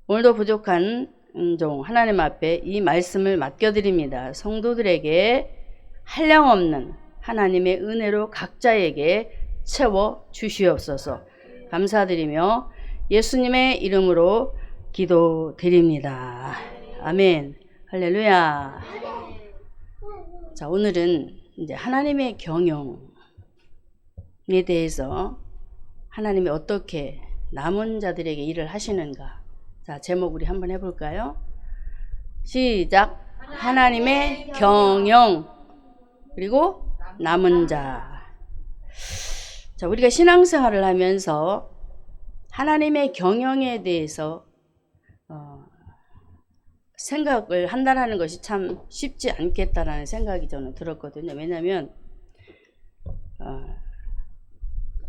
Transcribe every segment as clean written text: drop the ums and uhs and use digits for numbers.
오늘도 부족한 종 하나님 앞에 이 말씀을 맡겨드립니다. 성도들에게 한량없는 하나님의 은혜로 각자에게 채워 주시옵소서. 감사드리며 예수님의 이름으로 기도드립니다. 아멘. 할렐루야. 자, 오늘은 이제 하나님의 경영에 대해서 하나님이 어떻게 남은 자들에게 일을 하시는가. 자, 제목 우리 한번 해볼까요? 시작. 하나님의 경영 그리고 남은 자. 자, 우리가 신앙생활을 하면서 하나님의 경영에 대해서 생각을 한다는 것이 참 쉽지 않겠다라는 생각이 저는 들었거든요. 왜냐하면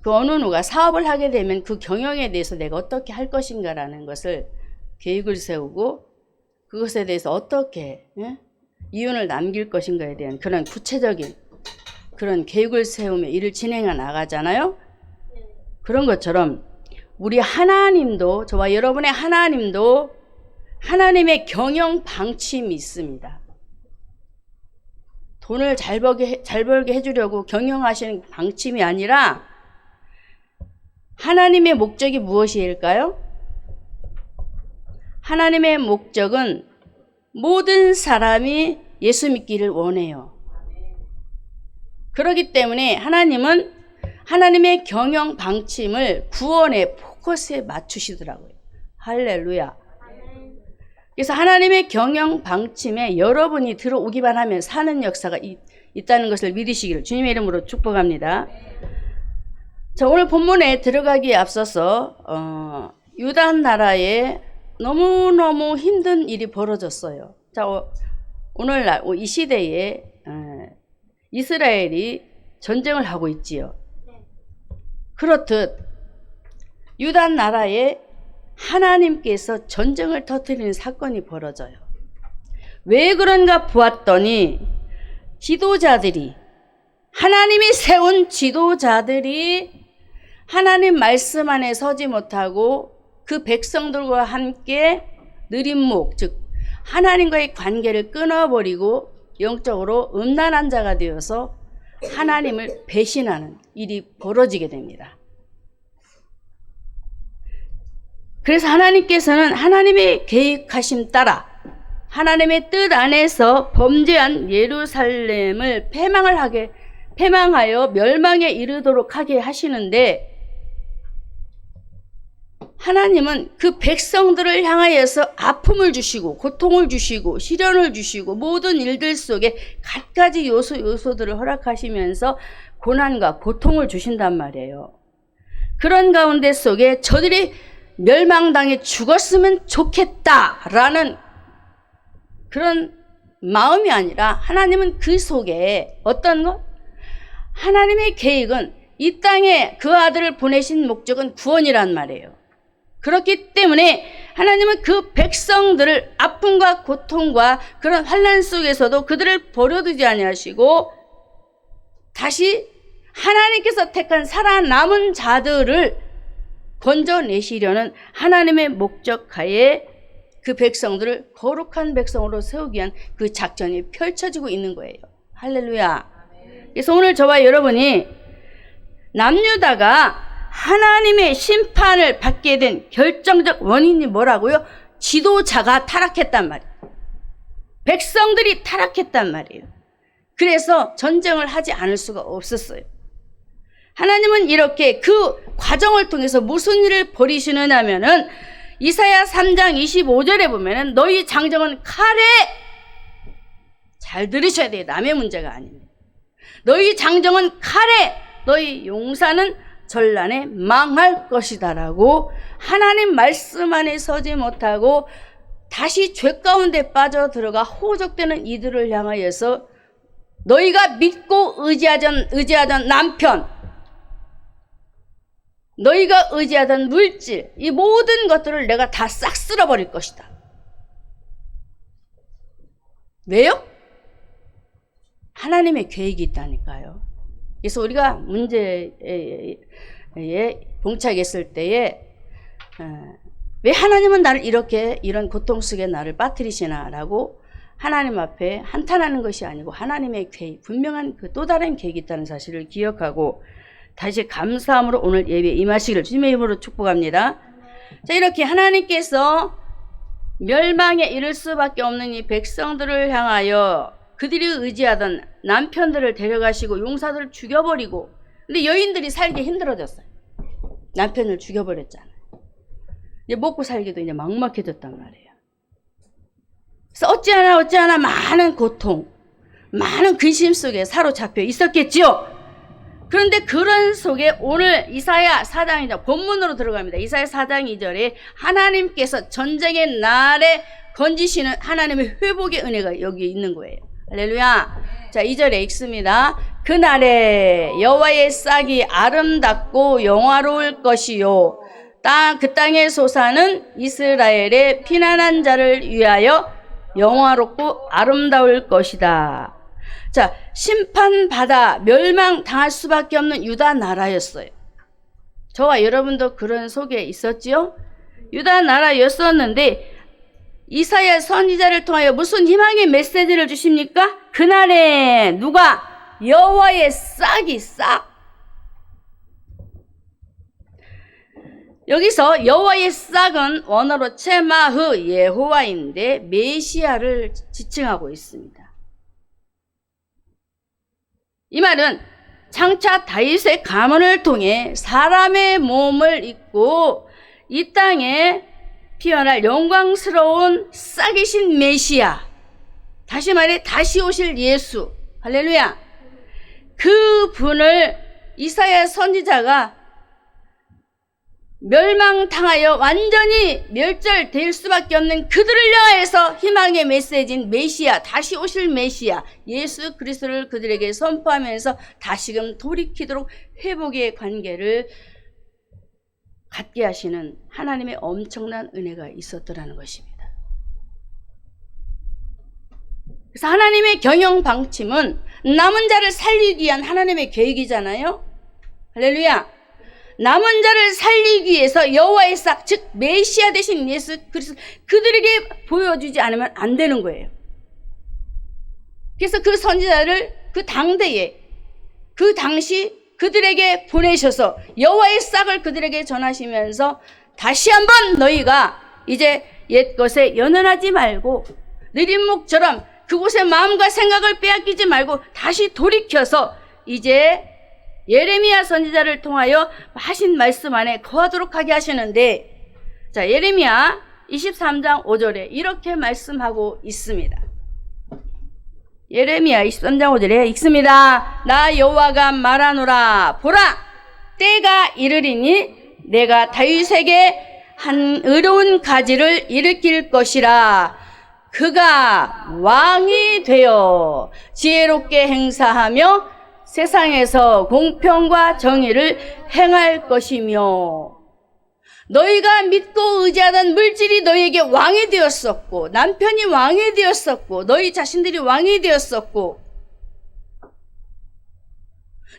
그 어느 누가 사업을 하게 되면 그 경영에 대해서 내가 어떻게 할 것인가라는 것을 계획을 세우고 그것에 대해서 어떻게 이윤을 남길 것인가에 대한 그런 구체적인 그런 계획을 세우며 일을 진행해 나가잖아요. 그런 것처럼 우리 하나님도, 저와 여러분의 하나님도 하나님의 경영 방침이 있습니다. 돈을 잘 벌게 해주려고 경영하시는 방침이 아니라 하나님의 목적이 무엇일까요? 하나님의 목적은 모든 사람이 예수 믿기를 원해요. 그렇기 때문에 하나님은 하나님의 경영 방침을 구원의 포커스에 맞추시더라고요. 할렐루야. 그래서 하나님의 경영 방침에 여러분이 들어오기만 하면 사는 역사가 있다는 것을 믿으시기를 주님의 이름으로 축복합니다. 자, 오늘 본문에 들어가기에 앞서서 유다 나라에 너무너무 힘든 일이 벌어졌어요. 자, 오늘날 이 시대에 이스라엘이 전쟁을 하고 있지요. 그렇듯 유다 나라에 하나님께서 전쟁을 터뜨리는 사건이 벌어져요. 왜 그런가 보았더니 지도자들이, 하나님이 세운 지도자들이 하나님 말씀 안에 서지 못하고 그 백성들과 함께 느림목, 즉 하나님과의 관계를 끊어버리고 영적으로 음란한 자가 되어서 하나님을 배신하는 일이 벌어지게 됩니다. 그래서 하나님께서는 하나님의 계획하심 따라 하나님의 뜻 안에서 범죄한 예루살렘을 패망하여 멸망에 이르도록 하게 하시는데, 하나님은 그 백성들을 향하여서 아픔을 주시고 고통을 주시고 시련을 주시고 모든 일들 속에 갖가지 요소들을 허락하시면서 고난과 고통을 주신단 말이에요. 그런 가운데 속에 저들이 멸망당해 죽었으면 좋겠다라는 그런 마음이 아니라 하나님은 그 속에 어떤 것? 하나님의 계획은 이 땅에 그 아들을 보내신 목적은 구원이란 말이에요. 그렇기 때문에 하나님은 그 백성들을 아픔과 고통과 그런 환난 속에서도 그들을 버려두지 아니하시고 다시 하나님께서 택한 살아남은 자들을 건져내시려는 하나님의 목적하에 그 백성들을 거룩한 백성으로 세우기 위한 그 작전이 펼쳐지고 있는 거예요. 할렐루야. 그래서 오늘 저와 여러분이 남유다가 하나님의 심판을 받게 된 결정적 원인이 뭐라고요? 지도자가 타락했단 말이에요. 백성들이 타락했단 말이에요. 그래서 전쟁을 하지 않을 수가 없었어요. 하나님은 이렇게 그 과정을 통해서 무슨 일을 벌이시느냐 하면은 이사야 3장 25절에 보면은 너희 장정은 칼에, 잘 들으셔야 돼요. 남의 문제가 아닙니다. 너희 장정은 칼에, 너희 용사는 전란에 망할 것이다라고 하나님 말씀 안에 서지 못하고 다시 죄 가운데 빠져들어가 호적되는 이들을 향하여서 너희가 믿고 의지하던 남편, 너희가 의지하던 물질, 이 모든 것들을 내가 다 싹 쓸어버릴 것이다. 왜요? 하나님의 계획이 있다니까요. 그래서 우리가 문제에 봉착했을 때에 왜 하나님은 나를 이렇게 이런 고통 속에 나를 빠뜨리시나 라고 하나님 앞에 한탄하는 것이 아니고 하나님의 계획, 분명한 그 또 다른 계획이 있다는 사실을 기억하고 다시 감사함으로 오늘 예배에 임하시기를 주님의 이름으로 축복합니다. 자, 이렇게 하나님께서 멸망에 이를 수밖에 없는 이 백성들을 향하여 그들이 의지하던 남편들을 데려가시고 용사들을 죽여버리고, 근데 여인들이 살기 힘들어졌어요. 남편을 죽여버렸잖아요. 이제 먹고 살기도 이제 막막해졌단 말이에요. 그래서 어찌하나 많은 고통, 많은 근심 속에 사로잡혀 있었겠지요. 그런데 그런 속에 오늘 이사야 4장 2절 본문으로 들어갑니다. 이사야 4장 2절에 하나님께서 전쟁의 날에 건지시는 하나님의 회복의 은혜가 여기 있는 거예요. 할렐루야. 자, 2절에 읽습니다. 그날에 여호와의 싹이 아름답고 영화로울 것이요 그 땅의 솟아는 이스라엘의 피난한 자를 위하여 영화롭고 아름다울 것이다. 자, 심판받아 멸망당할 수밖에 없는 유다 나라였어요. 저와 여러분도 그런 속에 있었지요? 유다 나라였었는데 이사야 선지자를 통하여 무슨 희망의 메시지를 주십니까? 그날에 누가? 여호와의 싹이 싹. 여기서 여호와의 싹은 원어로 체마흐 예호와인데 메시아를 지칭하고 있습니다. 이 말은 장차 다윗의 가문을 통해 사람의 몸을 입고 이 땅에 피어날 영광스러운 싹이신 메시아, 다시 말해 다시 오실 예수, 할렐루야. 그 분을 이사야 선지자가 멸망당하여 완전히 멸절될 수밖에 없는 그들을 향해서 희망의 메시지인 메시아, 다시 오실 메시아 예수 그리스도를 그들에게 선포하면서 다시금 돌이키도록 회복의 관계를 갖게 하시는 하나님의 엄청난 은혜가 있었더라는 것입니다. 그래서 하나님의 경영 방침은 남은 자를 살리기 위한 하나님의 계획이잖아요. 할렐루야. 남은 자를 살리기 위해서 여호와의 싹, 즉 메시아 되신 예수 그리스도 그들에게 보여주지 않으면 안 되는 거예요. 그래서 그 선지자를 그 당대에 그 당시 그들에게 보내셔서 여호와의 싹을 그들에게 전하시면서 다시 한번 너희가 이제 옛것에 연연하지 말고 느림목처럼 그곳의 마음과 생각을 빼앗기지 말고 다시 돌이켜서 이제 예레미야 선지자를 통하여 하신 말씀 안에 거하도록 하게 하시는데, 자, 예레미야 23장 5절에 이렇게 말씀하고 있습니다. 예레미야 23장 5절에 읽습니다. 나 여호와가 말하노라. 보라, 때가 이르리니 내가 다윗에게 한 의로운 가지를 일으킬 것이라. 그가 왕이 되어 지혜롭게 행사하며 세상에서 공평과 정의를 행할 것이며, 너희가 믿고 의지하던 물질이 너희에게 왕이 되었었고 남편이 왕이 되었었고 너희 자신들이 왕이 되었었고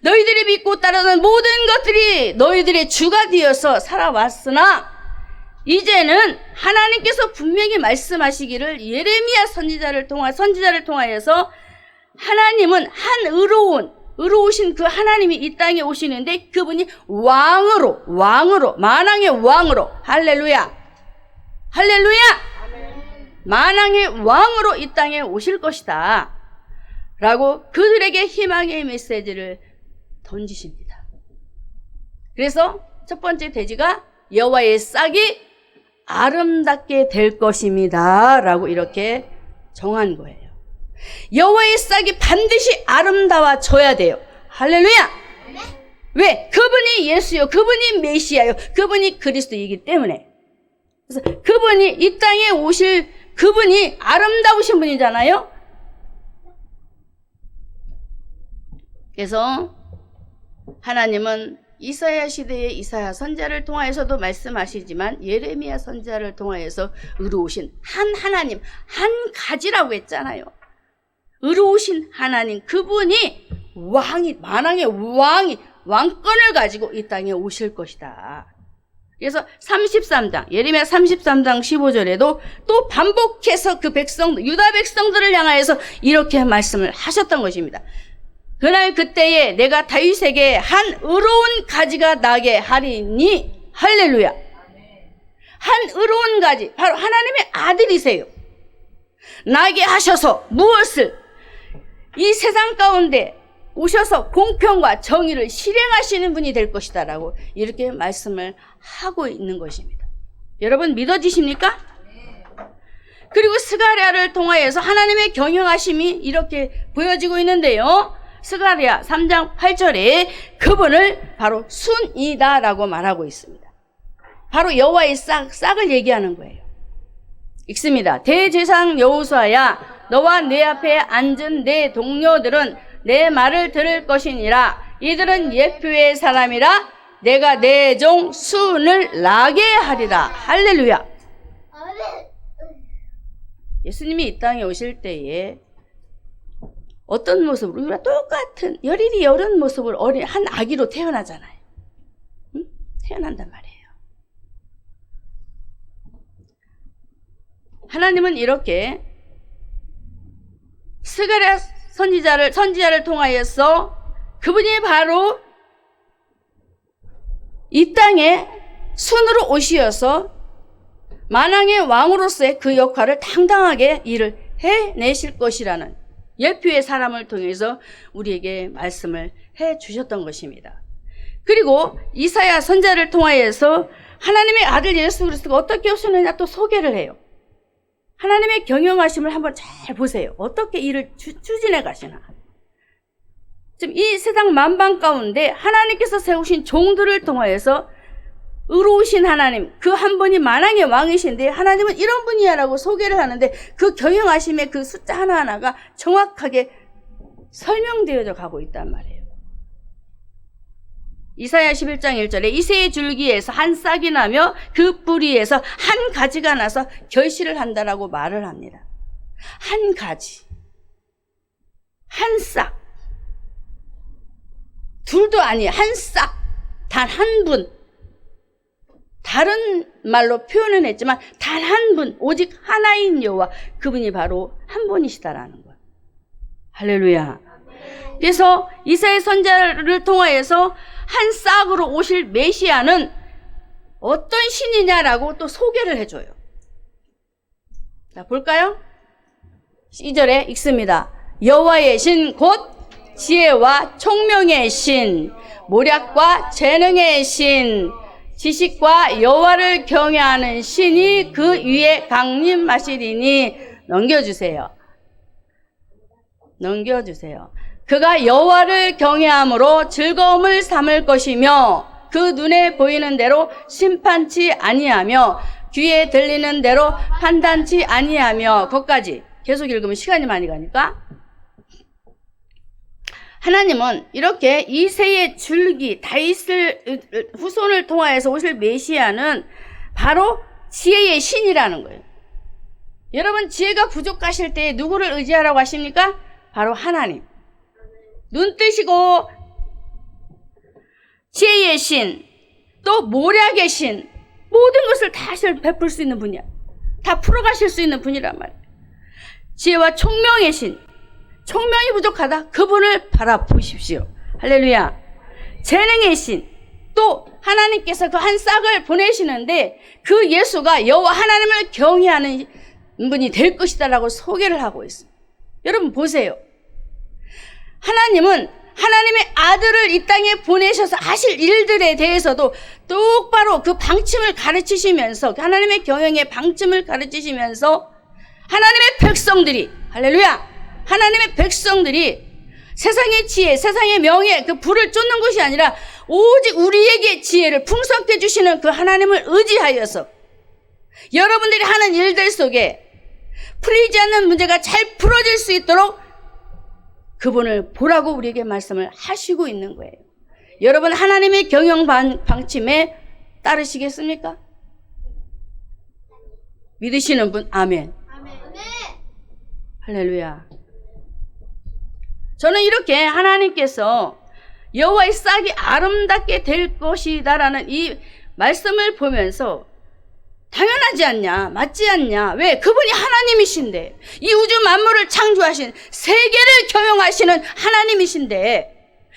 너희들이 믿고 따르는 모든 것들이 너희들의 주가 되어서 살아왔으나 이제는 하나님께서 분명히 말씀하시기를 예레미야 선지자를 통하여서 하나님은 한 의로우신 그 하나님이 이 땅에 오시는데 그분이 왕으로 만왕의 왕으로, 할렐루야, 할렐루야, 만왕의 왕으로 이 땅에 오실 것이다 라고 그들에게 희망의 메시지를 던지십니다. 그래서 첫 번째 대지가 여호와의 싹이 아름답게 될 것입니다 라고 이렇게 정한 거예요. 여호와의 싹이 반드시 아름다워져야 돼요. 할렐루야. 네. 왜? 그분이 예수요, 그분이 메시아요, 그분이 그리스도이기 때문에. 그래서 그분이 이 땅에 오실 그분이 아름다우신 분이잖아요. 그래서 하나님은 이사야 시대의 이사야 선지자를 통하여서도 말씀하시지만 예레미야 선지자를 통하여서 의로우신 한 하나님, 한 가지라고 했잖아요. 의로우신 하나님, 그분이 왕이, 만왕의 왕이 왕권을 가지고 이 땅에 오실 것이다 그래서 33장, 예레미야 33장 15절에도 또 반복해서 그 백성들, 유다 백성들을 향하여서 이렇게 말씀을 하셨던 것입니다. 그날 그때에 내가 다윗에게 한 의로운 가지가 나게 하리니, 할렐루야. 한 의로운 가지, 바로 하나님의 아들이세요. 나게 하셔서 무엇을? 이 세상 가운데 오셔서 공평과 정의를 실행하시는 분이 될 것이다 라고 이렇게 말씀을 하고 있는 것입니다. 여러분 믿어지십니까? 그리고 스가랴를 통하여서 하나님의 경영하심이 이렇게 보여지고 있는데요. 스가랴 3장 8절에 그분을 바로 순이다 라고 말하고 있습니다. 바로 여호와의 싹을 얘기하는 거예요. 읽습니다. 대제사장 여호수아야, 너와 내 앞에 앉은 내 동료들은 내 말을 들을 것이니라. 이들은 예표의 사람이라. 내가 내 종 순을 나게 하리라. 할렐루야. 예수님이 이 땅에 오실 때에 어떤 모습으로, 우리가 똑같은 열일이 여른 모습을 어린 한 아기로 태어나잖아요. 응? 태어난단 말이에요. 하나님은 이렇게 스가랴 선지자를 통하여서 그분이 바로 이 땅에 순으로 오시어서 만왕의 왕으로서의 그 역할을 당당하게 일을 해내실 것이라는 예표의 사람을 통해서 우리에게 말씀을 해 주셨던 것입니다. 그리고 이사야 선지자를 통하여서 하나님의 아들 예수 그리스도가 어떻게 오시느냐 또 소개를 해요. 하나님의 경영하심을 한번 잘 보세요. 어떻게 일을 추진해 가시나. 지금 이 세상 만방 가운데 하나님께서 세우신 종들을 통하여서 의로우신 하나님, 그 한 분이 만왕의 왕이신데 하나님은 이런 분이야라고 소개를 하는데 그 경영하심의 그 숫자 하나하나가 정확하게 설명되어져 가고 있단 말이에요. 이사야 11장 1절에 이새의 줄기에서 한 싹이 나며 그 뿌리에서 한 가지가 나서 결실을 한다라고 말을 합니다. 한 가지, 한 싹, 둘도 아니에요. 한 싹, 단 한 분. 다른 말로 표현은 했지만 단 한 분, 오직 하나인 여호와, 그분이 바로 한 분이시다라는 거예요. 할렐루야. 그래서 이사야 선지자를 통하여서 한 싹으로 오실 메시아는 어떤 신이냐라고 또 소개를 해줘요. 자, 볼까요? 2절에 읽습니다. 여호와의 신 곧 지혜와 총명의 신, 모략과 재능의 신, 지식과 여호와를 경외하는 신이 그 위에 강림하시리니. 넘겨주세요. 그가 여호와를 경외함으로 즐거움을 삼을 것이며 그 눈에 보이는 대로 심판치 아니하며 귀에 들리는 대로 판단치 아니하며. 거기까지 계속 읽으면 시간이 많이 가니까. 하나님은 이렇게 이새의 줄기 다윗을 후손을 통하여서 오실 메시아는 바로 지혜의 신이라는 거예요. 여러분 지혜가 부족하실 때 누구를 의지하라고 하십니까? 바로 하나님. 눈 뜨시고 지혜의 신, 또 모략의 신, 모든 것을 다 베풀 수 있는 분이야. 다 풀어가실 수 있는 분이란 말이에요. 지혜와 총명의 신, 총명이 부족하다, 그분을 바라보십시오. 할렐루야. 재능의 신, 또 하나님께서 그 한 싹을 보내시는데 그 예수가 여호와 하나님을 경외하는 분이 될 것이다 라고 소개를 하고 있어요. 여러분 보세요. 하나님은 하나님의 아들을 이 땅에 보내셔서 하실 일들에 대해서도 똑바로 그 방침을 가르치시면서, 하나님의 경영의 방침을 가르치시면서 하나님의 백성들이, 할렐루야, 하나님의 백성들이 세상의 지혜, 세상의 명예, 그 불을 쫓는 것이 아니라 오직 우리에게 지혜를 풍성케 주시는 그 하나님을 의지하여서 여러분들이 하는 일들 속에 풀리지 않는 문제가 잘 풀어질 수 있도록 그분을 보라고 우리에게 말씀을 하시고 있는 거예요. 여러분 하나님의 경영 방침에 따르시겠습니까? 믿으시는 분 아멘. 할렐루야. 저는 이렇게 하나님께서 여호와의 싹이 아름답게 될 것이다라는 이 말씀을 보면서 당연하지 않냐, 맞지 않냐, 왜? 그분이 하나님이신데, 이 우주 만물을 창조하신, 세계를 경영하시는 하나님이신데,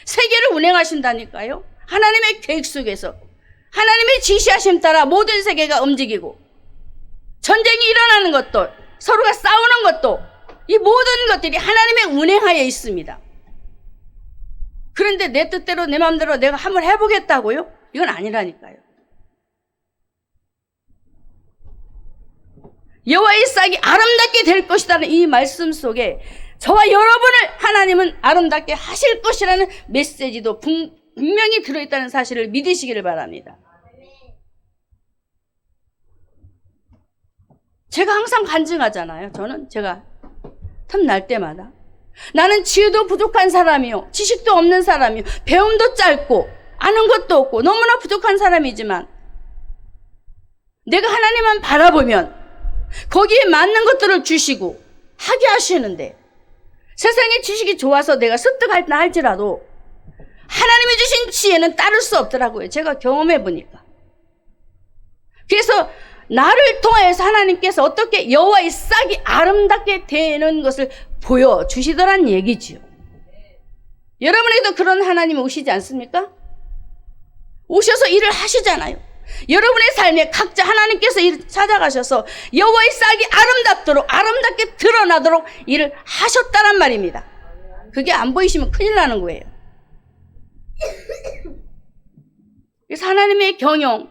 세계를 운행하신다니까요. 하나님의 계획 속에서 하나님의 지시하심 따라 모든 세계가 움직이고, 전쟁이 일어나는 것도, 서로가 싸우는 것도, 이 모든 것들이 하나님의 운행하에 있습니다. 그런데 내 뜻대로 내 마음대로 내가 한번 해보겠다고요? 이건 아니라니까요. 여호와의 싹이 아름답게 될 것이라는 이 말씀 속에 저와 여러분을 하나님은 아름답게 하실 것이라는 메시지도 분명히 들어있다는 사실을 믿으시기를 바랍니다. 제가 항상 간증하잖아요. 제가 틈날 때마다 나는 지혜도 부족한 사람이요, 지식도 없는 사람이요, 배움도 짧고 아는 것도 없고 너무나 부족한 사람이지만 내가 하나님만 바라보면 거기에 맞는 것들을 주시고 하게 하시는데, 세상의 지식이 좋아서 내가 습득할다 할지라도 하나님이 주신 지혜는 따를 수 없더라고요. 제가 경험해 보니까. 그래서 나를 통하여서 하나님께서 어떻게 여호와의 싹이 아름답게 되는 것을 보여주시더란 얘기지요. 여러분에게도 그런 하나님이 오시지 않습니까? 오셔서 일을 하시잖아요. 여러분의 삶에 각자 하나님께서 찾아가셔서 여호와의 싹이 아름답게 드러나도록 일을 하셨다란 말입니다. 그게 안 보이시면 큰일 나는 거예요. 그래서 하나님의 경영,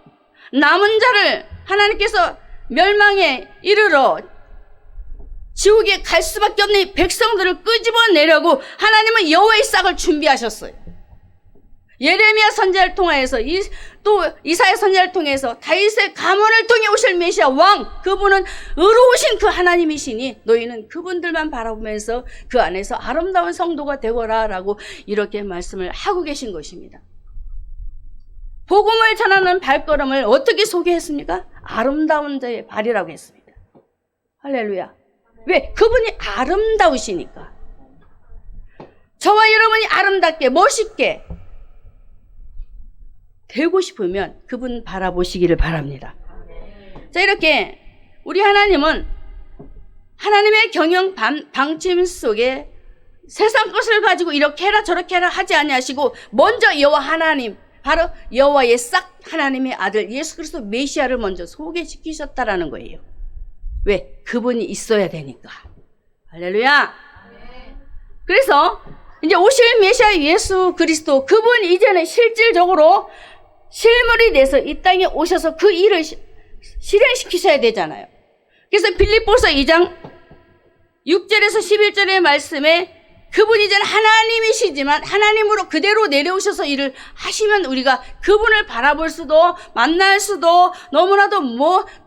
남은 자를 하나님께서 멸망에 이르러 지옥에 갈 수밖에 없는 이 백성들을 끄집어내려고 하나님은 여호와의 싹을 준비하셨어요. 예레미야 선지자를 통하여서 또 이사야 선지자를 통해서 다윗의 가문을 통해 오실 메시아 왕, 그분은 의로우신 그 하나님이시니 너희는 그분들만 바라보면서 그 안에서 아름다운 성도가 되거라 라고 이렇게 말씀을 하고 계신 것입니다. 복음을 전하는 발걸음을 어떻게 소개했습니까? 아름다운 자의 발이라고 했습니다. 할렐루야. 왜? 그분이 아름다우시니까. 저와 여러분이 아름답게 멋있게 되고 싶으면 그분 바라보시기를 바랍니다. 자, 이렇게 우리 하나님은 하나님의 경영 방침 속에 세상 것을 가지고 이렇게 해라 저렇게 해라 하지 아니하시고 먼저 여호와 하나님, 바로 여호와의 싹 하나님의 아들 예수 그리스도 메시아를 먼저 소개시키셨다라는 거예요. 왜? 그분이 있어야 되니까. 할렐루야. 그래서 이제 오실 메시아 예수 그리스도, 그분 이제는 실질적으로 실물이 돼서 이 땅에 오셔서 그 일을 실행시키셔야 되잖아요. 그래서 빌립보서 2장 6절에서 11절의 말씀에 그분이 이제는 하나님이시지만 하나님으로 그대로 내려오셔서 일을 하시면 우리가 그분을 바라볼 수도 만날 수도 너무나도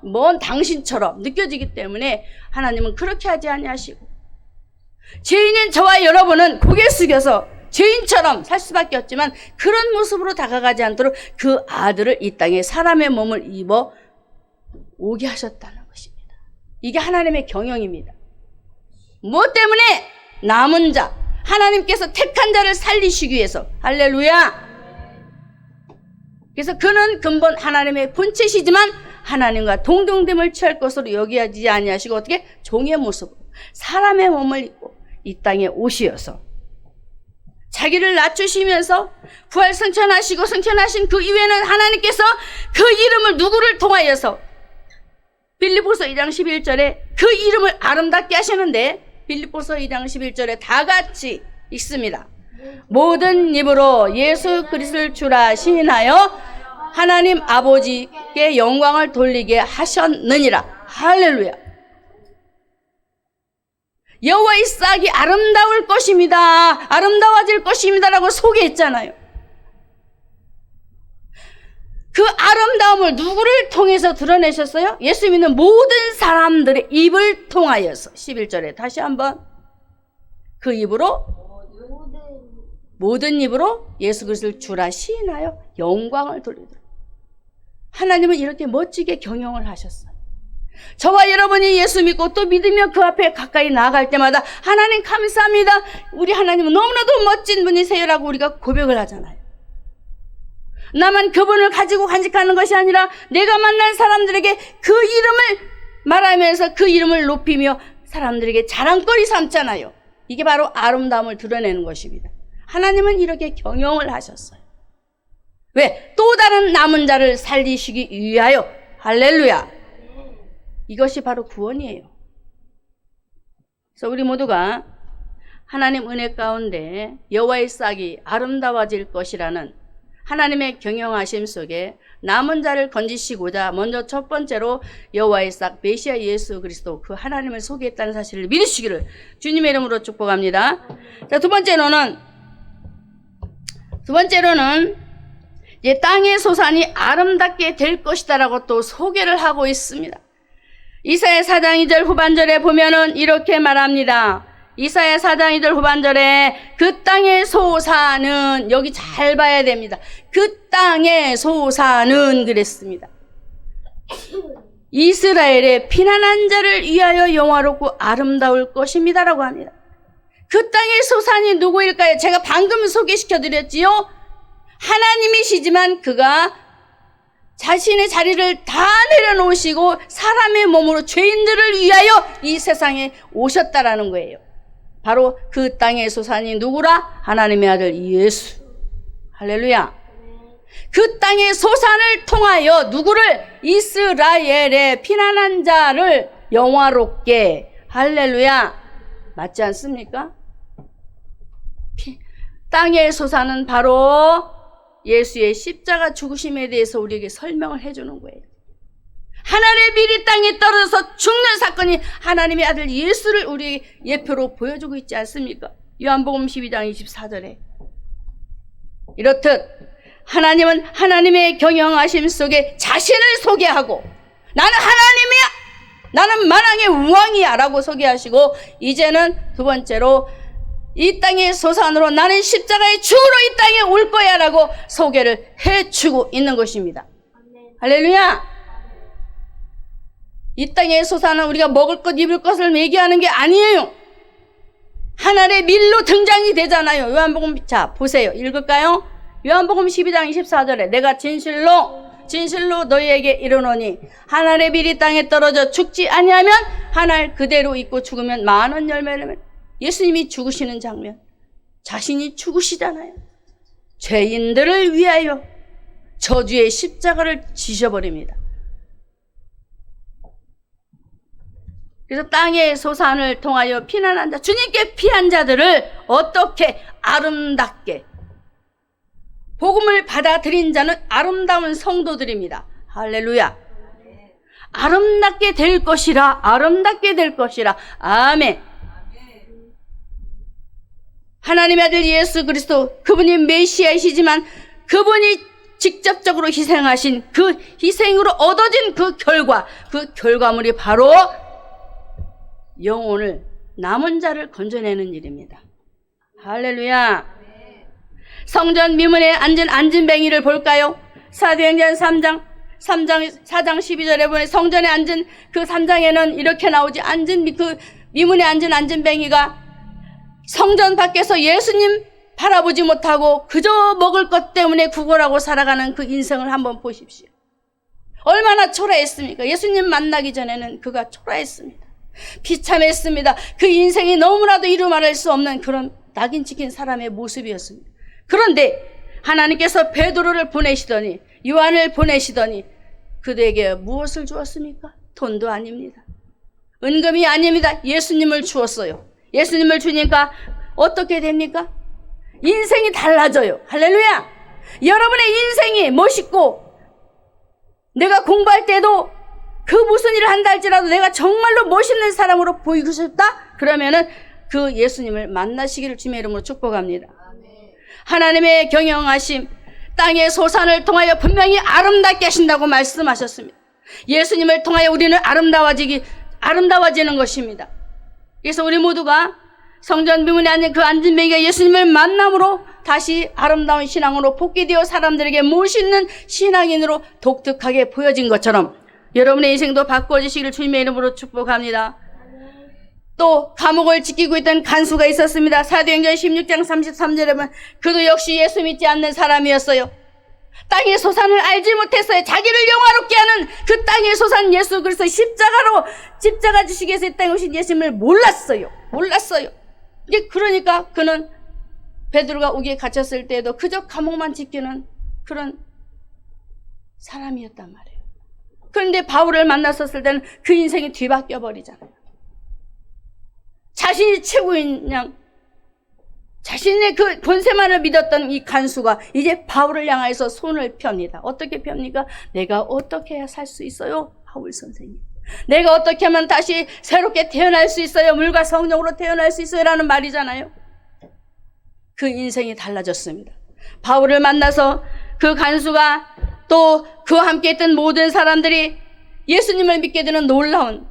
먼 당신처럼 느껴지기 때문에 하나님은 그렇게 하지 아니하시고, 죄인인 저와 여러분은 고개 숙여서 죄인처럼 살 수밖에 없지만 그런 모습으로 다가가지 않도록 그 아들을 이 땅에 사람의 몸을 입어 오게 하셨다는 것입니다. 이게 하나님의 경영입니다. 무엇 때문에? 남은 자, 하나님께서 택한 자를 살리시기 위해서. 할렐루야. 그래서 그는 근본 하나님의 본체시지만 하나님과 동등됨을 취할 것으로 여기지 아니하시고 어떻게? 종의 모습으로 사람의 몸을 입고 이 땅에 오시어서 자기를 낮추시면서 부활 승천하시고 승천하신 그 이후에는 하나님께서 그 이름을 누구를 통하여서 빌립보서 2장 11절에 그 이름을 아름답게 하시는데, 빌립보서 2장 11절에 다 같이 읽습니다. 모든 입으로 예수 그리스도를 주라 시인하여 하나님 아버지께 영광을 돌리게 하셨느니라. 할렐루야. 여호와의 싹이 아름다울 것입니다. 아름다워질 것입니다라고 소개했잖아요. 그 아름다움을 누구를 통해서 드러내셨어요? 예수 믿는 모든 사람들의 입을 통하여서. 11절에 다시 한번 그 입으로, 모든 입으로 예수 그리스도를 주라 시인하여 영광을 돌리도록. 하나님은 이렇게 멋지게 경영을 하셨어요. 저와 여러분이 예수 믿고 또 믿으며 그 앞에 가까이 나아갈 때마다 하나님 감사합니다, 우리 하나님은 너무나도 멋진 분이세요라고 우리가 고백을 하잖아요. 나만 그분을 가지고 간직하는 것이 아니라 내가 만난 사람들에게 그 이름을 말하면서 그 이름을 높이며 사람들에게 자랑거리 삼잖아요. 이게 바로 아름다움을 드러내는 것입니다. 하나님은 이렇게 경영을 하셨어요. 왜? 또 다른 남은 자를 살리시기 위하여. 할렐루야. 이것이 바로 구원이에요. 그래서 우리 모두가 하나님 은혜 가운데 여호와의 싹이 아름다워질 것이라는 하나님의 경영하심 속에 남은 자를 건지시고자 먼저 첫 번째로 여호와의 싹 메시아 예수 그리스도 그 하나님을 소개했다는 사실을 믿으시기를 주님의 이름으로 축복합니다. 자, 두 번째로는 이제 땅의 소산이 아름답게 될 것이다라고 또 소개를 하고 있습니다. 이사야 4장 2절 후반절에 보면은 이렇게 말합니다. 이사야 4장 2절 후반절에 그 땅의 소산은, 여기 잘 봐야 됩니다. 그 땅의 소산은 그랬습니다. 이스라엘의 피난한 자를 위하여 영화롭고 아름다울 것입니다라고 합니다. 그 땅의 소산이 누구일까요? 제가 방금 소개시켜드렸지요. 하나님이시지만 그가 자신의 자리를 다 내려놓으시고 사람의 몸으로 죄인들을 위하여 이 세상에 오셨다라는 거예요. 바로 그 땅의 소산이 누구라? 하나님의 아들 예수. 할렐루야. 그 땅의 소산을 통하여 누구를? 이스라엘의 피난한 자를 영화롭게. 할렐루야. 맞지 않습니까? 땅의 소산은 바로 예수의 십자가 죽으심에 대해서 우리에게 설명을 해주는 거예요. 하나님의 밀이 땅에 떨어져서 죽는 사건이 하나님의 아들 예수를 우리에게 예표로 보여주고 있지 않습니까? 요한복음 12장 24절에 이렇듯 하나님은 하나님의 경영하심 속에 자신을 소개하고 나는 하나님이야, 나는 만왕의 왕이야 라고 소개하시고, 이제는 두 번째로 이 땅의 소산으로 나는 십자가의 죽으로 이 땅에 올 거야 라고 소개를 해주고 있는 것입니다. 할렐루야. 이 땅의 소산은 우리가 먹을 것 입을 것을 얘기하는 게 아니에요. 하늘의 밀로 등장이 되잖아요. 요한복음, 자 보세요, 읽을까요? 요한복음 12장 24절에 내가 진실로 너희에게 이르노니 하늘의 밀이 땅에 떨어져 죽지 아니하면 하늘 그대로 있고 죽으면 많은 열매를. 예수님이 죽으시는 장면, 자신이 죽으시잖아요. 죄인들을 위하여 저주의 십자가를 지셔버립니다. 그래서 땅의 소산을 통하여 피난한 자, 주님께 피한 자들을 어떻게 아름답게, 복음을 받아들인 자는 아름다운 성도들입니다. 할렐루야. 아름답게 될 것이라, 아름답게 될 것이라. 아멘. 하나님의 아들 예수 그리스도, 그분이 메시아이시지만 그분이 직접적으로 희생하신 그 희생으로 얻어진 그 결과물이 바로 영혼을, 남은 자를 건져내는 일입니다. 할렐루야. 성전 미문에 앉은 안진뱅이를 볼까요? 사도행전 4장 12절에 보면 성전에 앉은 그 3장에는 이렇게 나오지. 그 미문에 앉은 안진뱅이가 성전 밖에서 예수님 바라보지 못하고 그저 먹을 것 때문에 구걸하고 살아가는 그 인생을 한번 보십시오. 얼마나 초라했습니까? 예수님 만나기 전에는 그가 초라했습니다. 비참했습니다. 그 인생이 너무나도 이루 말할 수 없는 그런 낙인 찍힌 사람의 모습이었습니다. 그런데 하나님께서 베드로를 보내시더니, 요한을 보내시더니 그들에게 무엇을 주었습니까? 돈도 아닙니다. 은금이 아닙니다. 예수님을 주었어요. 예수님을 주니까 어떻게 됩니까? 인생이 달라져요. 할렐루야. 여러분의 인생이 멋있고, 내가 공부할 때도 그 무슨 일을 한다 할지라도 내가 정말로 멋있는 사람으로 보이고 싶다? 그러면은 그 예수님을 만나시기를 주님의 이름으로 축복합니다. 하나님의 경영하심, 땅의 소산을 통하여 분명히 아름답게 하신다고 말씀하셨습니다. 예수님을 통하여 우리는 아름다워지는 것입니다. 그래서 우리 모두가 성전 미문에 앉은 그 안진뱅이가 예수님을 만남으로 다시 아름다운 신앙으로 복귀되어 사람들에게 멋있는 신앙인으로 독특하게 보여진 것처럼 여러분의 인생도 바꿔주시기를 주님의 이름으로 축복합니다. 또 감옥을 지키고 있던 간수가 있었습니다. 사도행전 16장 33절에 보면 그도 역시 예수 믿지 않는 사람이었어요. 땅의 소산을 알지 못했어요. 자기를 영화롭게 하는 그 땅의 소산 예수 그리스도 십자가 지시기에서 이 땅에 오신 예수님을 몰랐어요. 이게 그러니까 그는 베드로가 우기에 갇혔을 때에도 그저 감옥만 지키는 그런 사람이었단 말이에요. 그런데 바울을 만났었을 때는 그 인생이 뒤바뀌어 버리잖아요. 자신이 최고인 양, 자신의 그 권세만을 믿었던 이 간수가 이제 바울을 향해서 손을 펴니다. 어떻게 펴니까? 내가 어떻게 해야 살 수 있어요? 바울 선생님. 내가 어떻게 하면 다시 새롭게 태어날 수 있어요? 물과 성령으로 태어날 수 있어요? 라는 말이잖아요. 그 인생이 달라졌습니다. 바울을 만나서 그 간수가 또 그와 함께 했던 모든 사람들이 예수님을 믿게 되는 놀라운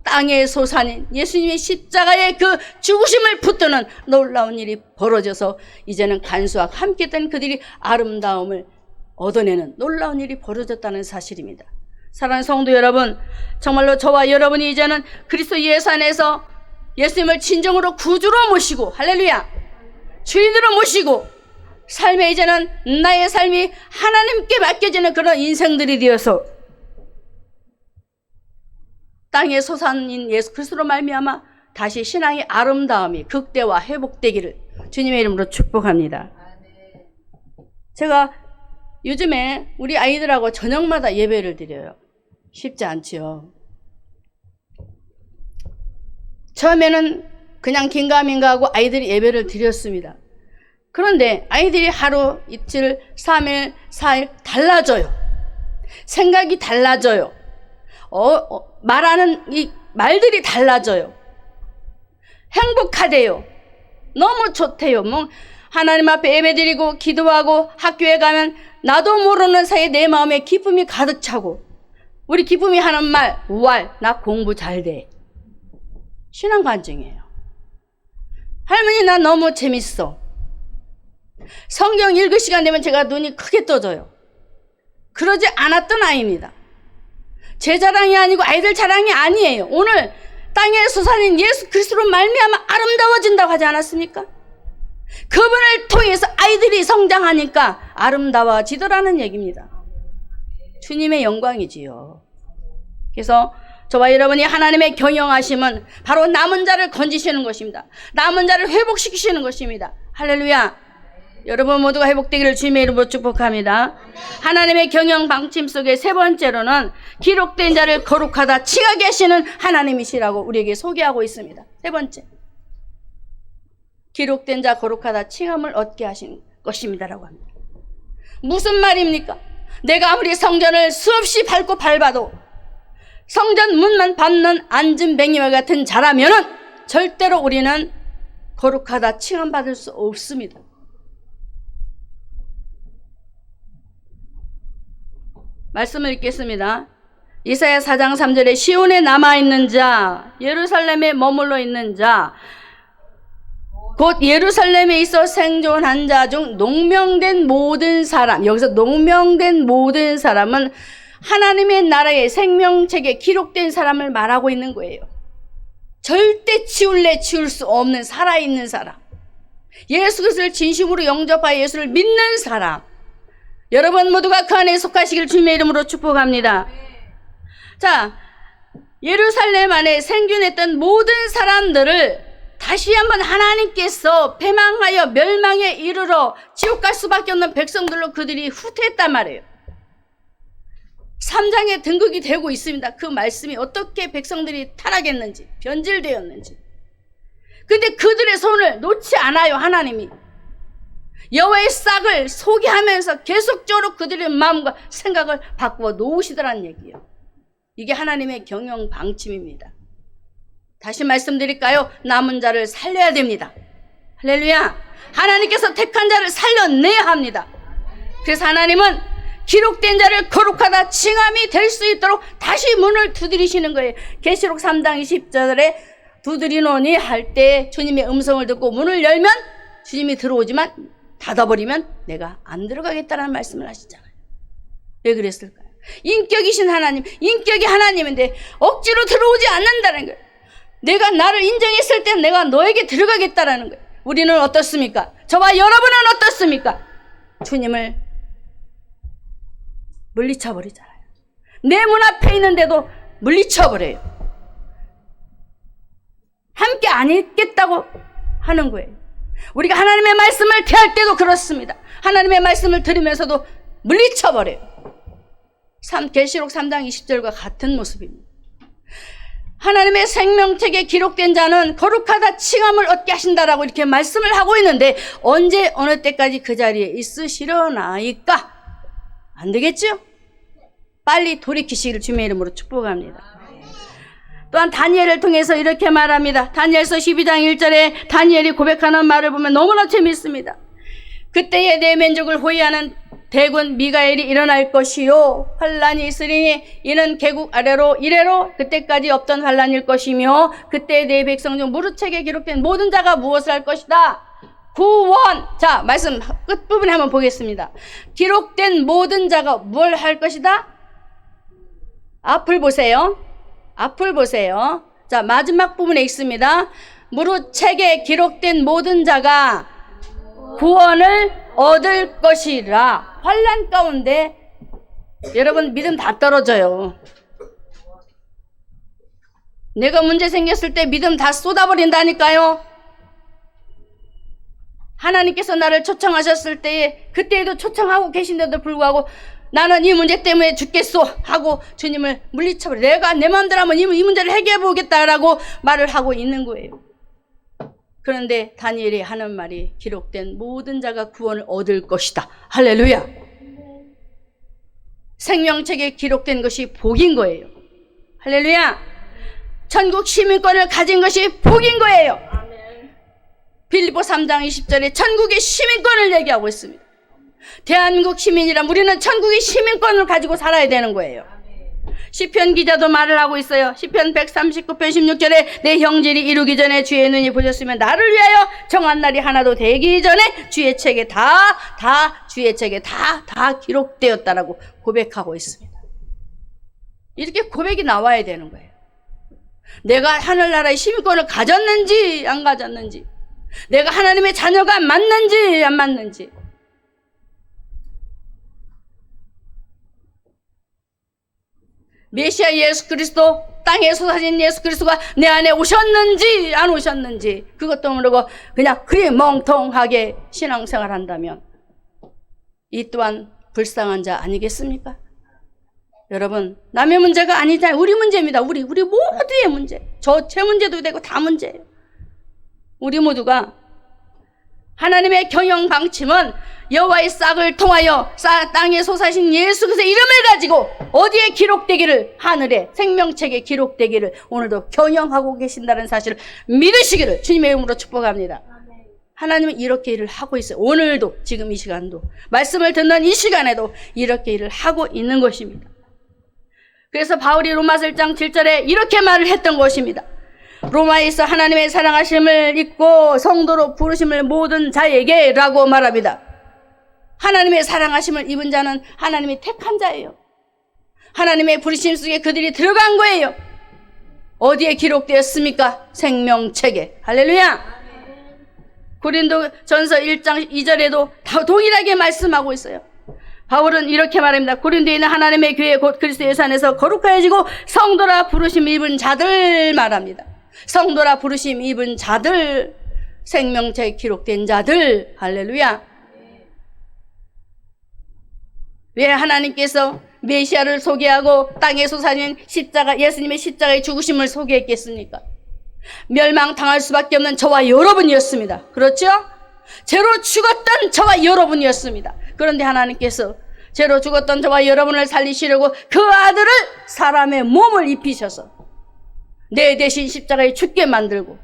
땅의 소산인 예수님의 십자가의 그 죽으심을 붙드는 놀라운 일이 벌어져서 이제는 간수와 함께 했던 그들이 아름다움을 얻어내는 놀라운 일이 벌어졌다는 사실입니다. 사랑하는 성도 여러분, 정말로 저와 여러분이 이제는 그리스도 예수 안에서 예수님을 진정으로 구주로 모시고, 할렐루야, 주인으로 모시고 삶에 이제는 나의 삶이 하나님께 맡겨지는 그런 인생들이 되어서 땅의 소산인 예수 그리스도로 말미암아 다시 신앙의 아름다움이 극대화 회복되기를 주님의 이름으로 축복합니다. 제가 요즘에 우리 아이들하고 저녁마다 예배를 드려요. 쉽지 않지요. 처음에는 그냥 긴가민가 하고 아이들이 예배를 드렸습니다. 그런데 아이들이 하루, 이틀, 3일, 4일 달라져요. 생각이 달라져요. 말하는 이 말들이 달라져요. 행복하대요. 너무 좋대요. 하나님 앞에 예배드리고 기도하고 학교에 가면 나도 모르는 사이에 내 마음에 기쁨이 가득 차고, 우리 기쁨이 하는 말, 나 공부 잘 돼. 신앙 반증이에요. 할머니 나 너무 재밌어. 성경 읽을 시간 되면 제가 눈이 크게 떠져요. 그러지 않았던 아이입니다. 제 자랑이 아니고 아이들 자랑이 아니에요. 오늘 땅의 소산인 예수 그리스도로 말미암아 아름다워진다고 하지 않았습니까? 그분을 통해서 아이들이 성장하니까 아름다워지더라는 얘기입니다. 주님의 영광이지요. 그래서 저와 여러분이 하나님의 경영하심은 바로 남은 자를 건지시는 것입니다. 남은 자를 회복시키시는 것입니다. 할렐루야. 여러분 모두가 회복되기를 주님의 이름으로 축복합니다. 하나님의 경영 방침 속에 세 번째로는 기록된 자를 거룩하다 칭하게 하시는 하나님이시라고 우리에게 소개하고 있습니다. 세 번째, 기록된 자 거룩하다 칭함을 얻게 하신 것입니다라고 합니다. 무슨 말입니까? 내가 아무리 성전을 수없이 밟아도 성전 문만 밟는 안진뱅이와 같은 자라면은 절대로 우리는 거룩하다 칭함 받을 수 없습니다. 말씀을 읽겠습니다. 이사야 4장 3절에 시온에 남아있는 자, 예루살렘에 머물러 있는 자, 곧 예루살렘에 있어 생존한 자 중 농명된 모든 사람, 여기서 농명된 모든 사람은 하나님의 나라의 생명책에 기록된 사람을 말하고 있는 거예요. 절대 치울 수 없는 살아있는 사람, 예수 그리스도를 진심으로 영접하여 예수를 믿는 사람, 여러분 모두가 그 안에 속하시길 주님의 이름으로 축복합니다. 자, 예루살렘 안에 생존했던 모든 사람들을 다시 한번 하나님께서 패망하여 멸망에 이르러 지옥 갈 수밖에 없는 백성들로 그들이 후퇴했단 말이에요. 3장에 등극이 되고 있습니다. 그 말씀이 어떻게 백성들이 타락했는지, 변질되었는지. 근데 그들의 손을 놓지 않아요, 하나님이. 여호와의 싹을 소개하면서 계속적으로 그들의 마음과 생각을 바꾸어 놓으시더라는 얘기예요. 이게 하나님의 경영 방침입니다. 다시 말씀드릴까요? 남은 자를 살려야 됩니다. 할렐루야. 하나님께서 택한 자를 살려내야 합니다. 그래서 하나님은 기록된 자를 거룩하다 칭함이 될 수 있도록 다시 문을 두드리시는 거예요. 계시록 3장 20절에 두드리노니 할 때 주님의 음성을 듣고 문을 열면 주님이 들어오지만 닫아버리면 내가 안 들어가겠다라는 말씀을 하시잖아요. 왜 그랬을까요? 인격이신 하나님, 인격이 하나님인데 억지로 들어오지 않는다는 거예요. 내가 나를 인정했을 때 내가 너에게 들어가겠다라는 거예요. 우리는 어떻습니까? 저와 여러분은 어떻습니까? 주님을 물리쳐버리잖아요. 내 문 앞에 있는데도 물리쳐버려요. 함께 안 있겠다고 하는 거예요. 우리가 하나님의 말씀을 대할 때도 그렇습니다. 하나님의 말씀을 들으면서도 물리쳐버려요. 계시록 3장 20절과 같은 모습입니다. 하나님의 생명책에 기록된 자는 거룩하다 칭함을 얻게 하신다라고 이렇게 말씀을 하고 있는데 언제 어느 때까지 그 자리에 있으시려나이까? 안 되겠죠? 빨리 돌이키시기를 주님의 이름으로 축복합니다. 또한 다니엘을 통해서 이렇게 말합니다. 다니엘서 12장 1절에 다니엘이 고백하는 말을 보면 너무나 재미있습니다. 그때에 내 민족을 호위하는 대군 미가엘이 일어날 것이요 환란이 있으리니 이는 개국 아래로 이래로 그때까지 없던 환란일 것이며 그때 내 백성 중 무릇책에 기록된 모든 자가 무엇을 할 것이다? 구원. 자, 말씀 끝부분에 한번 보겠습니다. 기록된 모든 자가 뭘 할 것이다? 앞을 보세요. 앞을 보세요. 자, 마지막 부분에 있습니다. 무릇책에 기록된 모든 자가 구원을 얻을 것이라. 환난 가운데 여러분 믿음 다 떨어져요. 내가 문제 생겼을 때 믿음 다 쏟아버린다니까요. 하나님께서 나를 초청하셨을 때에 그때에도 초청하고 계신데도 불구하고 나는 이 문제 때문에 죽겠소 하고 주님을 물리쳐버려. 내가 내 마음대로 하면 이 문제를 해결해 보겠다라고 말을 하고 있는 거예요. 그런데 다니엘이 하는 말이 기록된 모든 자가 구원을 얻을 것이다. 할렐루야. 생명책에 기록된 것이 복인 거예요. 할렐루야. 천국 시민권을 가진 것이 복인 거예요. 빌립보 3장 20절에 천국의 시민권을 얘기하고 있습니다. 대한민국 시민이란 우리는 천국의 시민권을 가지고 살아야 되는 거예요. 시편 기자도 말을 하고 있어요. 시편 139편 16절에 내 형질이 이루기 전에 주의 눈이 보셨으면 나를 위하여 정한 날이 하나도 되기 전에 주의 책에 주의 책에 다 기록되었다라고 고백하고 있습니다. 이렇게 고백이 나와야 되는 거예요. 내가 하늘나라의 시민권을 가졌는지 안 가졌는지, 내가 하나님의 자녀가 맞는지 안 맞는지. 메시아 예수 그리스도, 땅에 솟아진 예수 그리스도가 내 안에 오셨는지 안 오셨는지 그것도 모르고 그냥 그리 멍통하게 신앙생활 한다면 이 또한 불쌍한 자 아니겠습니까? 여러분, 남의 문제가 아니잖아요. 우리 문제입니다. 우리 모두의 문제. 제 문제도 되고 다 문제예요. 우리 모두가 하나님의 경영 방침은 여호와의 싹을 통하여 땅에 솟아신 예수 그리스도의 이름을 가지고 어디에 기록되기를, 하늘에 생명책에 기록되기를 오늘도 경영하고 계신다는 사실을 믿으시기를 주님의 이름으로 축복합니다. 하나님은 이렇게 일을 하고 있어요. 오늘도, 지금 이 시간도, 말씀을 듣는 이 시간에도 이렇게 일을 하고 있는 것입니다. 그래서 바울이 로마서 1장 7절에 이렇게 말을 했던 것입니다. 로마에서 하나님의 사랑하심을 입고 성도로 부르심을 모든 자에게 라고 말합니다. 하나님의 사랑하심을 입은 자는 하나님이 택한 자예요. 하나님의 부르심 속에 그들이 들어간 거예요. 어디에 기록되었습니까? 생명책에. 할렐루야. 고린도전서 1장 2절에도 동일하게 말씀하고 있어요. 바울은 이렇게 말합니다. 고린도에 있는 하나님의 교회 곧 그리스도 예수 안에서 거룩하여지고 성도라 부르심 입은 자들 말합니다. 성도라 부르심 입은 자들, 생명책에 기록된 자들. 할렐루야. 왜 하나님께서 메시아를 소개하고 땅에 솟아진 십자가, 예수님의 십자가의 죽으심을 소개했겠습니까? 멸망당할 수밖에 없는 저와 여러분이었습니다. 그렇죠? 죄로 죽었던 저와 여러분이었습니다. 그런데 하나님께서 죄로 죽었던 저와 여러분을 살리시려고 그 아들을 사람의 몸을 입히셔서 내 대신 십자가에 죽게 만들고,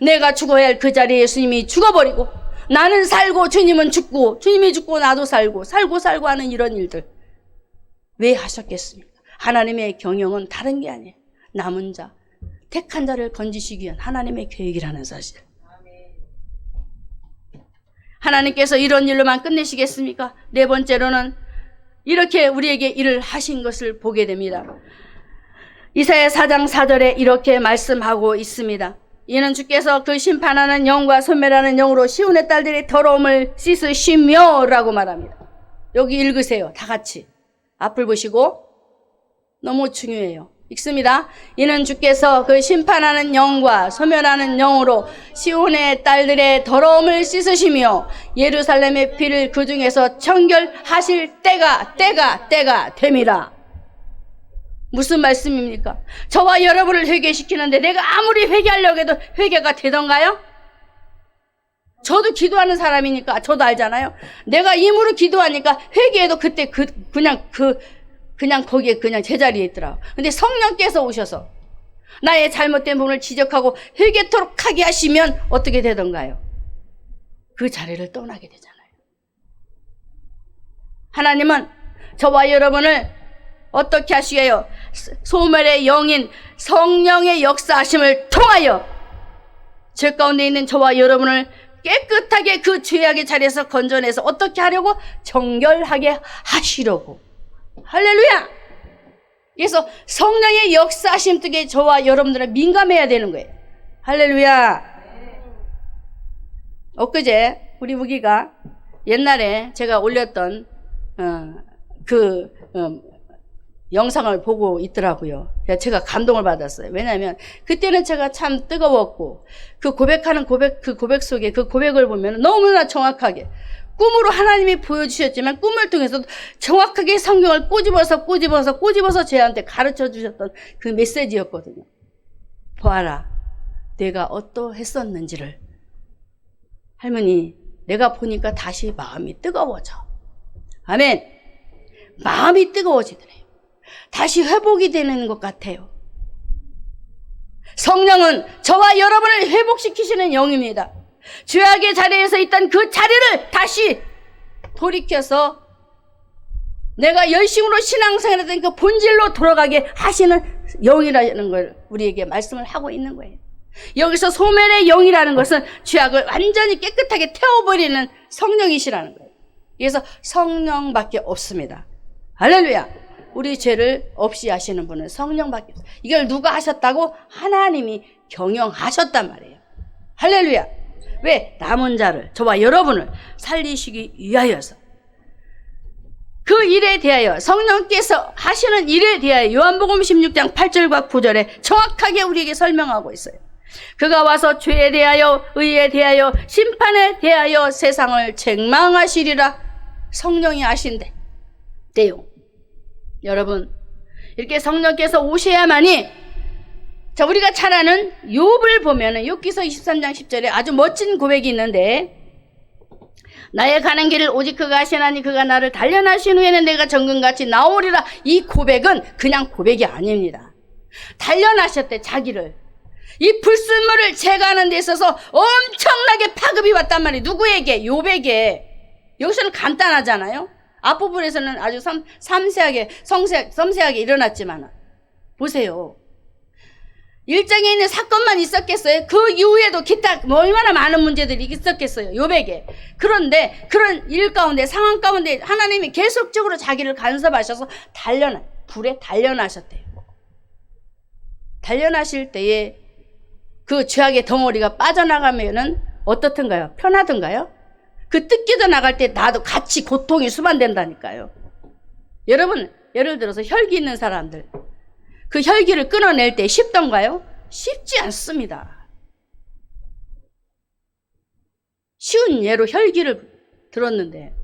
내가 죽어야 할 그 자리에 예수님이 죽어버리고, 나는 살고 주님은 죽고, 주님이 죽고 나도 살고 하는 이런 일들 왜 하셨겠습니까? 하나님의 경영은 다른 게 아니에요. 남은 자, 택한 자를 건지시기 위한 하나님의 계획이라는 사실. 하나님께서 이런 일로만 끝내시겠습니까? 네 번째로는 이렇게 우리에게 일을 하신 것을 보게 됩니다. 이사야 4장 4절에 이렇게 말씀하고 있습니다. 이는 주께서 그 심판하는 영과 소멸하는 영으로 시온의 딸들의 더러움을 씻으시며 라고 말합니다. 여기 읽으세요. 다 같이. 앞을 보시고 너무 중요해요. 읽습니다. 이는 주께서 그 심판하는 영과 소멸하는 영으로 시온의 딸들의 더러움을 씻으시며 예루살렘의 피를 그 중에서 청결하실 때가 됨이라. 무슨 말씀입니까? 저와 여러분을 회개시키는데 내가 아무리 회개하려고 해도 회개가 되던가요? 저도 기도하는 사람이니까 저도 알잖아요. 내가 힘으로 기도하니까 회개해도 그때 그냥 거기에 그냥 제자리에 있더라. 근데 성령께서 오셔서 나의 잘못된 부분을 지적하고 회개토록 하게 하시면 어떻게 되던가요? 그 자리를 떠나게 되잖아요. 하나님은 저와 여러분을 어떻게 하시게요? 소멸의 영인 성령의 역사하심을 통하여 죄 가운데 있는 저와 여러분을 깨끗하게 그 죄악의 자리에서 건져내서 어떻게 하려고? 정결하게 하시려고. 할렐루야! 그래서 성령의 역사하심 뜻에 저와 여러분들은 민감해야 되는 거예요. 할렐루야! 엊그제 우리 무기가 옛날에 제가 올렸던 영상을 보고 있더라고요. 제가 감동을 받았어요. 왜냐하면 그때는 제가 참 뜨거웠고 그 고백 속에 그 고백을 보면 너무나 정확하게 꿈으로 하나님이 보여주셨지만 꿈을 통해서 정확하게 성경을 꼬집어서 저한테 가르쳐 주셨던 그 메시지였거든요. 보아라, 내가 어떠했었는지를. 할머니, 내가 보니까 다시 마음이 뜨거워져. 아멘. 마음이 뜨거워지더래요. 다시 회복이 되는 것 같아요. 성령은 저와 여러분을 회복시키시는 영입니다. 죄악의 자리에서 있던 그 자리를 다시 돌이켜서 내가 열심으로 신앙생활했던 그 본질로 돌아가게 하시는 영이라는 걸 우리에게 말씀을 하고 있는 거예요. 여기서 소멸의 영이라는 것은 죄악을 완전히 깨끗하게 태워버리는 성령이시라는 거예요. 그래서 성령밖에 없습니다. 할렐루야. 우리 죄를 없이 하시는 분은 성령밖에 없어요. 이걸 누가 하셨다고? 하나님이 경영하셨단 말이에요. 할렐루야. 왜? 남은 자를, 저와 여러분을 살리시기 위하여서. 그 일에 대하여, 성령께서 하시는 일에 대하여 요한복음 16장 8절과 9절에 정확하게 우리에게 설명하고 있어요. 그가 와서 죄에 대하여, 의에 대하여, 심판에 대하여 세상을 책망하시리라. 성령이 하신대. 내용. 여러분, 이렇게 성령께서 오셔야만이, 자, 우리가 잘 아는 욥을 보면은 욥기서 23장 10절에 아주 멋진 고백이 있는데, 나의 가는 길을 오직 그가 하시나니 그가 나를 단련하신 후에는 내가 정금같이 나오리라. 이 고백은 그냥 고백이 아닙니다. 단련하셨대, 자기를. 이 불순물을 제거하는 데 있어서 엄청나게 파급이 왔단 말이에요. 누구에게? 욥에게. 여기서는 간단하잖아요. 앞부분에서는 아주 섬세하게 일어났지만 보세요. 일장에 있는 사건만 있었겠어요? 그 이후에도 기타 얼마나 많은 문제들이 있었겠어요, 욥에게. 그런데 그런 일 가운데, 상황 가운데 하나님이 계속적으로 자기를 간섭하셔서 불에 단련하셨대요. 단련하실 때에 그 죄악의 덩어리가 빠져나가면은 어떻든가요? 편하든가요? 그 뜯겨져 나갈 때 나도 같이 고통이 수반된다니까요. 여러분, 예를 들어서 혈기 있는 사람들, 그 혈기를 끊어낼 때 쉽던가요? 쉽지 않습니다. 쉬운 예로 혈기를 들었는데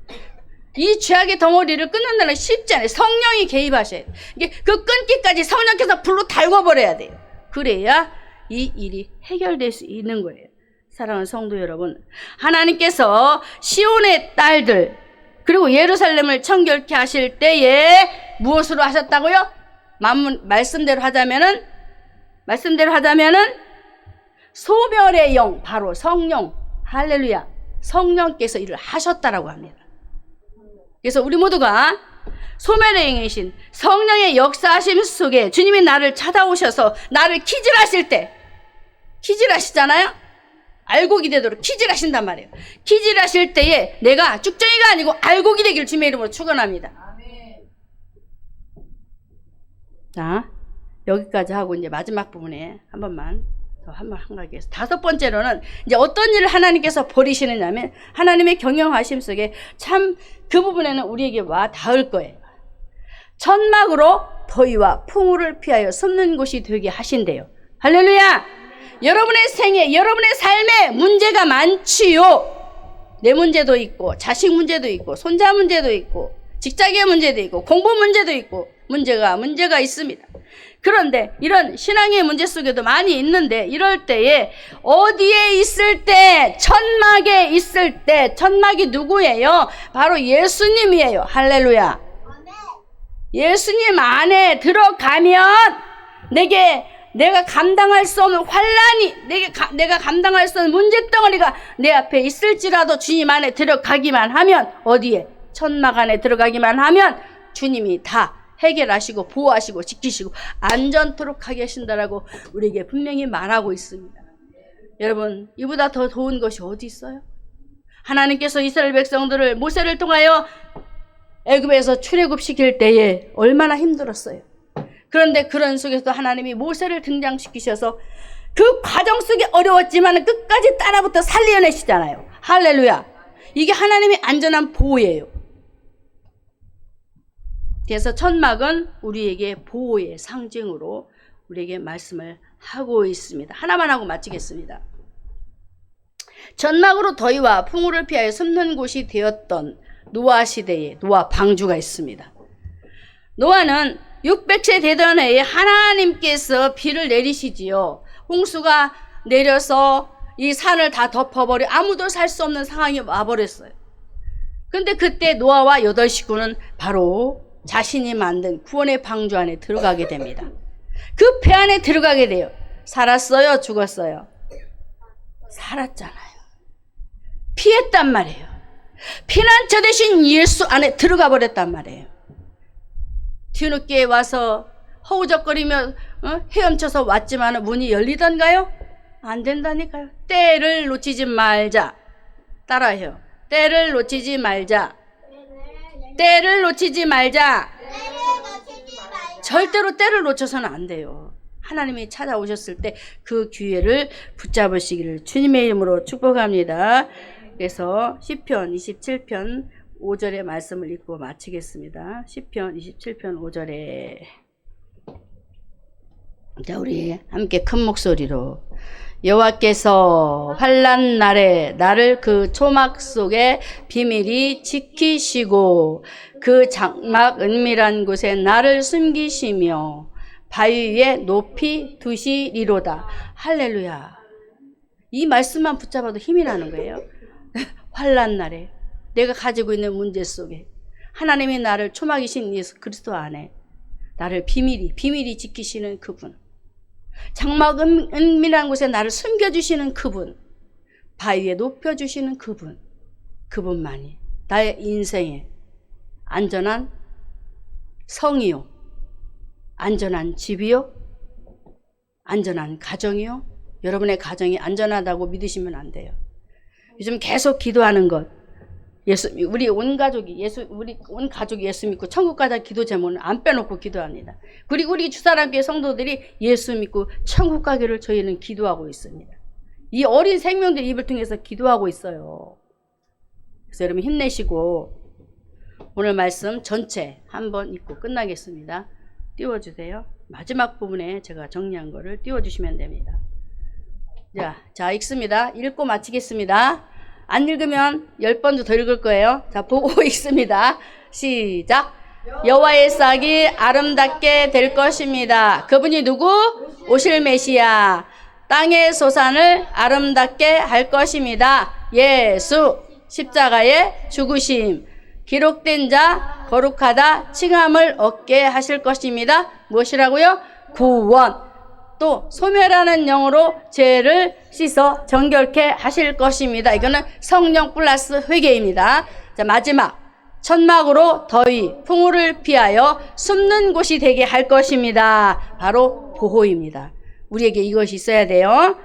이 죄악의 덩어리를 끊는다는 게 쉽지 않아요. 성령이 개입하셔야 돼요. 이게 그 끊기까지 성령께서 불로 달궈버려야 돼요. 그래야 이 일이 해결될 수 있는 거예요. 사랑하는 성도 여러분, 하나님께서 시온의 딸들 그리고 예루살렘을 청결케 하실 때에 무엇으로 하셨다고요? 말씀대로 하자면은 소멸의 영, 바로 성령, 할렐루야, 성령께서 일을 하셨다라고 합니다. 그래서 우리 모두가 소멸의 영이신 성령의 역사하심 속에 주님이 나를 찾아오셔서 나를 키질하실 때, 키질하시잖아요? 알곡이 되도록 키질하신단 말이에요. 키질하실 때에 내가 쭉정이가 아니고 알곡이 되길 주님의 이름으로 축원합니다. 자, 여기까지 하고 이제 마지막 부분에 한 번만 더 한번 한가하게 해서, 다섯 번째로는 이제 어떤 일을 하나님께서 버리시느냐면 하나님의 경영하심 속에 참 그 부분에는 우리에게 와 닿을 거예요. 천막으로 더위와 풍우를 피하여 숨는 곳이 되게 하신대요. 할렐루야! 여러분의 생애, 여러분의 삶에 문제가 많지요. 내 문제도 있고, 자식 문제도 있고, 손자 문제도 있고, 직장의 문제도 있고, 공부 문제도 있고, 문제가 있습니다. 그런데 이런 신앙의 문제 속에도 많이 있는데, 이럴 때에 어디에 있을 때, 천막에 있을 때, 천막이 누구예요? 바로 예수님이에요. 할렐루야. 예수님 안에 들어가면 내가 감당할 수 없는 환란이, 내가 감당할 수 없는 문제덩어리가 내 앞에 있을지라도 주님 안에 들어가기만 하면, 어디에? 천막 안에 들어가기만 하면 주님이 다 해결하시고 보호하시고 지키시고 안전토록 하게 하신다라고 우리에게 분명히 말하고 있습니다. 여러분, 이보다 더 좋은 것이 어디 있어요? 하나님께서 이스라엘 백성들을 모세를 통하여 애굽에서 출애굽시킬 때에 얼마나 힘들었어요. 그런데 그런 속에서도 하나님이 모세를 등장시키셔서 그 과정 속에 어려웠지만 끝까지 따라붙어 살려내시잖아요. 할렐루야. 이게 하나님의 안전한 보호예요. 그래서 천막은 우리에게 보호의 상징으로 우리에게 말씀을 하고 있습니다. 하나만 하고 마치겠습니다. 천막으로 더위와 풍우를 피하여 숨는 곳이 되었던 노아 시대에 노아 방주가 있습니다. 노아는 600세 되던 해에 하나님께서 비를 내리시지요. 홍수가 내려서 이 산을 다 덮어버려 아무도 살 수 없는 상황이 와버렸어요. 근데 그때 노아와 8식구는 바로 자신이 만든 구원의 방주 안에 들어가게 됩니다. 그 배 안에 들어가게 돼요. 살았어요? 죽었어요? 살았잖아요. 피했단 말이에요. 피난처 대신 예수 안에 들어가 버렸단 말이에요. 뒤늦게 와서 허우적거리며 헤엄쳐서 왔지만 문이 열리던가요? 안 된다니까요. 때를 놓치지 말자. 따라해요. 때를 놓치지 말자. 때를 놓치지 말자. 절대로 때를 놓쳐서는 안 돼요. 하나님이 찾아오셨을 때 그 기회를 붙잡으시기를 주님의 이름으로 축복합니다. 그래서 시편 27편 5절의 말씀을 읽고 마치겠습니다. 시편 27편 5절에 자, 우리 함께 큰 목소리로 여호와께서 환난 날에 나를 그 초막 속에 비밀히 지키시고 그 장막 은밀한 곳에 나를 숨기시며 바위 위에 높이 두시리로다. 할렐루야. 이 말씀만 붙잡아도 힘이 나는 거예요. 환난 날에 내가 가지고 있는 문제 속에 하나님이 나를 초막이신 예수 그리스도 안에 나를 비밀히 지키시는 그분, 장막 은밀한 곳에 나를 숨겨주시는 그분, 바위에 높여주시는 그분, 그분만이 나의 인생에 안전한 성이요, 안전한 집이요, 안전한 가정이요. 여러분의 가정이 안전하다고 믿으시면 안 돼요. 요즘 계속 기도하는 것, 우리 온 가족이 예수 믿고 천국 가자 기도 제목은 안 빼놓고 기도합니다. 그리고 우리 주사랑교회 성도들이 예수 믿고 천국 가기를 저희는 기도하고 있습니다. 이 어린 생명들 입을 통해서 기도하고 있어요. 그래서 여러분 힘내시고 오늘 말씀 전체 한번 읽고 끝나겠습니다. 띄워주세요. 마지막 부분에 제가 정리한 거를 띄워주시면 됩니다. 자 읽습니다. 읽고 마치겠습니다. 안 읽으면 10번도 더 읽을 거예요. 자, 보고 읽습니다. 시작. 여호와의 싹이 아름답게 될 것입니다. 그분이 누구? 오실 메시아. 땅의 소산을 아름답게 할 것입니다. 예수. 십자가의 죽으심. 기록된 자 거룩하다 칭함을 얻게 하실 것입니다. 무엇이라고요? 구원. 또 소멸하는 영으로 죄를 씻어 정결케 하실 것입니다. 이거는 성령 플러스 회개입니다. 자, 마지막 천막으로 더위 풍우를 피하여 숨는 곳이 되게 할 것입니다. 바로 보호입니다. 우리에게 이것이 있어야 돼요.